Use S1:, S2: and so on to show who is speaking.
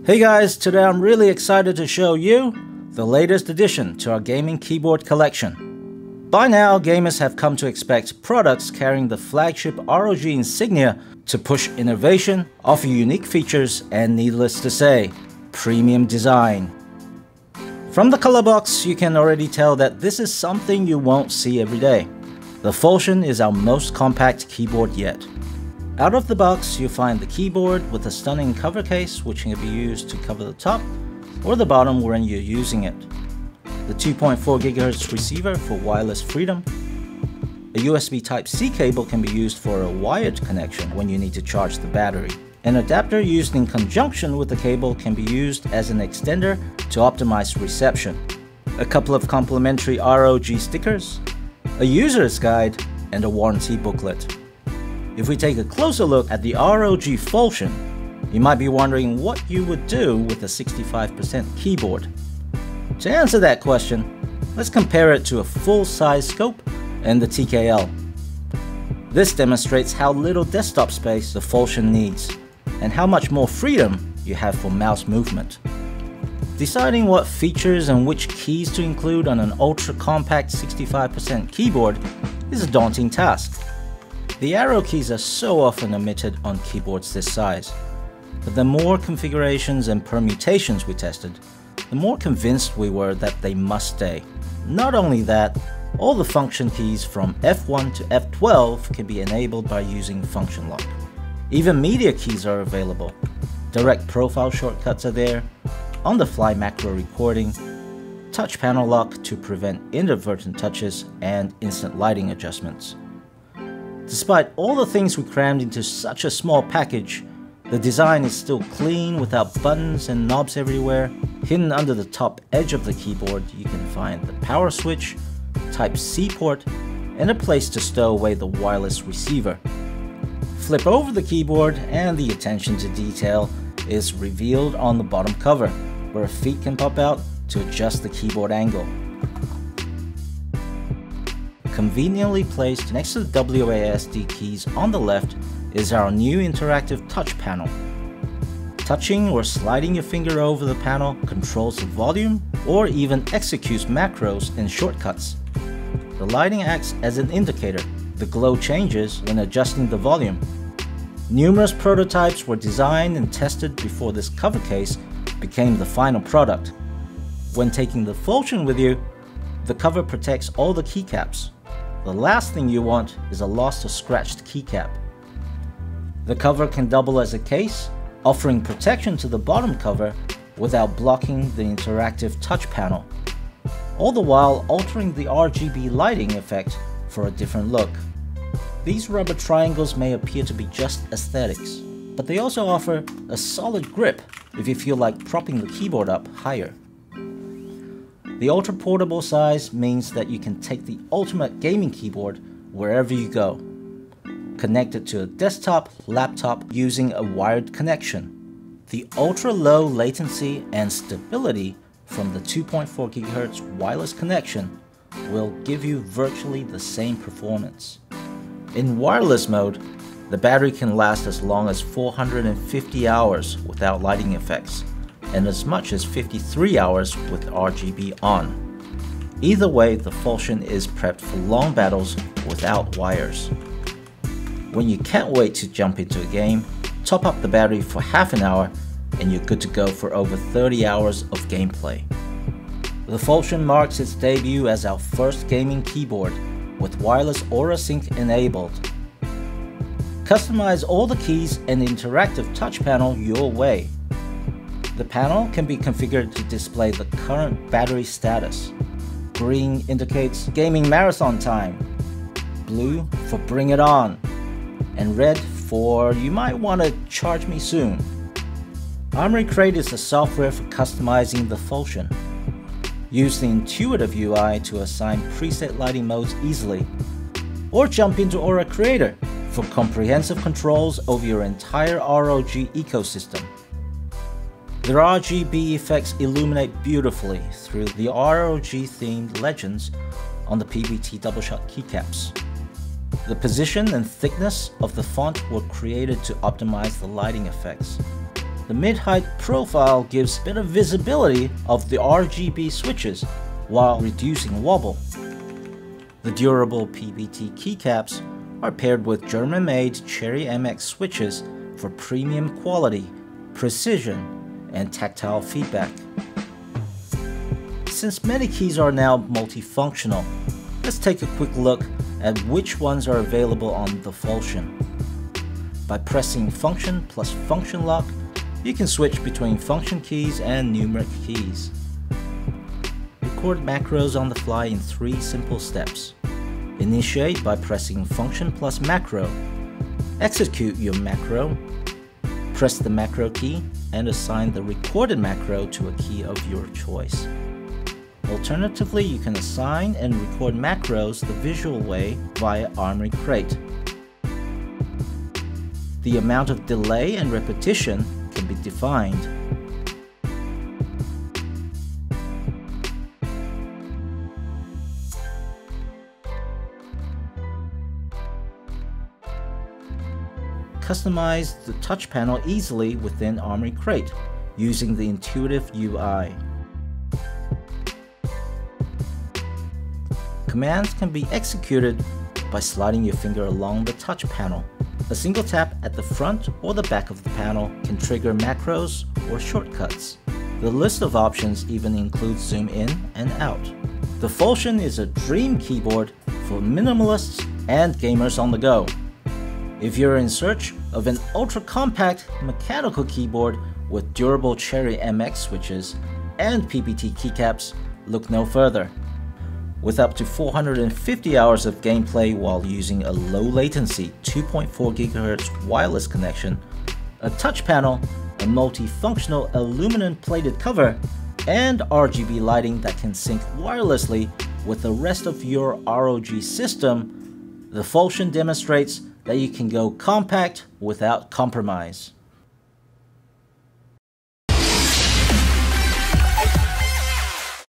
S1: Hey guys, today I'm really excited to show you the latest addition to our gaming keyboard collection. By now, gamers have come to expect products carrying the flagship ROG insignia to push innovation, offer unique features, and needless to say, premium design. From the color box, you can already tell that this is something you won't see every day. The Falchion is our most compact keyboard yet. Out of the box, you find the keyboard with a stunning cover case which can be used to cover the top or the bottom when you're using it. The 2.4 GHz receiver for wireless freedom. A USB Type-C cable can be used for a wired connection when you need to charge the battery. An adapter used in conjunction with the cable can be used as an extender to optimize reception. A couple of complimentary ROG stickers, a user's guide, and a warranty booklet. If we take a closer look at the ROG Falchion, you might be wondering what you would do with a 65% keyboard. To answer that question, let's compare it to a full-size scope and the TKL. This demonstrates how little desktop space the Falchion needs, and how much more freedom you have for mouse movement. Deciding what features and which keys to include on an ultra-compact 65% keyboard is a daunting task. The arrow keys are so often omitted on keyboards this size, but the more configurations and permutations we tested, the more convinced we were that they must stay. Not only that, all the function keys from F1 to F12 can be enabled by using function lock. Even media keys are available. Direct profile shortcuts are there, on-the-fly macro recording, touch panel lock to prevent inadvertent touches, and instant lighting adjustments. Despite all the things we crammed into such a small package, the design is still clean without buttons and knobs everywhere. Hidden under the top edge of the keyboard, you can find the power switch, Type-C port, and a place to stow away the wireless receiver. Flip over the keyboard and the attention to detail is revealed on the bottom cover, where a feet can pop out to adjust the keyboard angle. Conveniently placed next to the WASD keys on the left is our new interactive touch panel. Touching or sliding your finger over the panel controls the volume or even executes macros and shortcuts. The lighting acts as an indicator. The glow changes when adjusting the volume. Numerous prototypes were designed and tested before this cover case became the final product. When taking the Falchion with you, the cover protects all the keycaps. The last thing you want is a lost or scratched keycap. The cover can double as a case, offering protection to the bottom cover without blocking the interactive touch panel, all the while altering the RGB lighting effect for a different look. These rubber triangles may appear to be just aesthetics, but they also offer a solid grip if you feel like propping the keyboard up higher. The ultra-portable size means that you can take the ultimate gaming keyboard wherever you go. Connect it to a desktop, laptop using a wired connection. The ultra-low latency and stability from the 2.4 GHz wireless connection will give you virtually the same performance. In wireless mode, the battery can last as long as 450 hours without lighting effects, and as much as 53 hours with RGB on. Either way, the Falchion is prepped for long battles without wires. When you can't wait to jump into a game, top up the battery for half an hour and you're good to go for over 30 hours of gameplay. The Falchion marks its debut as our first gaming keyboard with wireless Aura Sync enabled. Customize all the keys and interactive touch panel your way. The panel can be configured to display the current battery status. Green indicates gaming marathon time, blue for bring it on, and red for you might want to charge me soon. Armory Crate is the software for customizing the Falchion. Use the intuitive UI to assign preset lighting modes easily, or jump into Aura Creator for comprehensive controls over your entire ROG ecosystem. The RGB effects illuminate beautifully through the ROG-themed legends on the PBT double-shot keycaps. The position and thickness of the font were created to optimize the lighting effects. The mid-height profile gives better visibility of the RGB switches while reducing wobble. The durable PBT keycaps are paired with German-made Cherry MX switches for premium quality, precision, and tactile feedback. Since many keys are now multifunctional, let's take a quick look at which ones are available on the Falchion. By pressing Function plus Function Lock, you can switch between function keys and numeric keys. Record macros on the fly in 3 simple steps. Initiate by pressing Function plus Macro. Execute your macro. Press the macro key and assign the recorded macro to a key of your choice. Alternatively, you can assign and record macros the visual way via Armory Crate. The amount of delay and repetition can be defined. Customize the touch panel easily within Armory Crate using the intuitive UI. Commands can be executed by sliding your finger along the touch panel. A single tap at the front or the back of the panel can trigger macros or shortcuts. The list of options even includes zoom in and out. The Falchion is a dream keyboard for minimalists and gamers on the go. If you're in search of an ultra-compact mechanical keyboard with durable Cherry MX switches and PBT keycaps, look no further. With up to 450 hours of gameplay while using a low-latency 2.4 GHz wireless connection, a touch panel, a multifunctional aluminum-plated cover, and RGB lighting that can sync wirelessly with the rest of your ROG system, the Falchion demonstrates that you can go compact without compromise.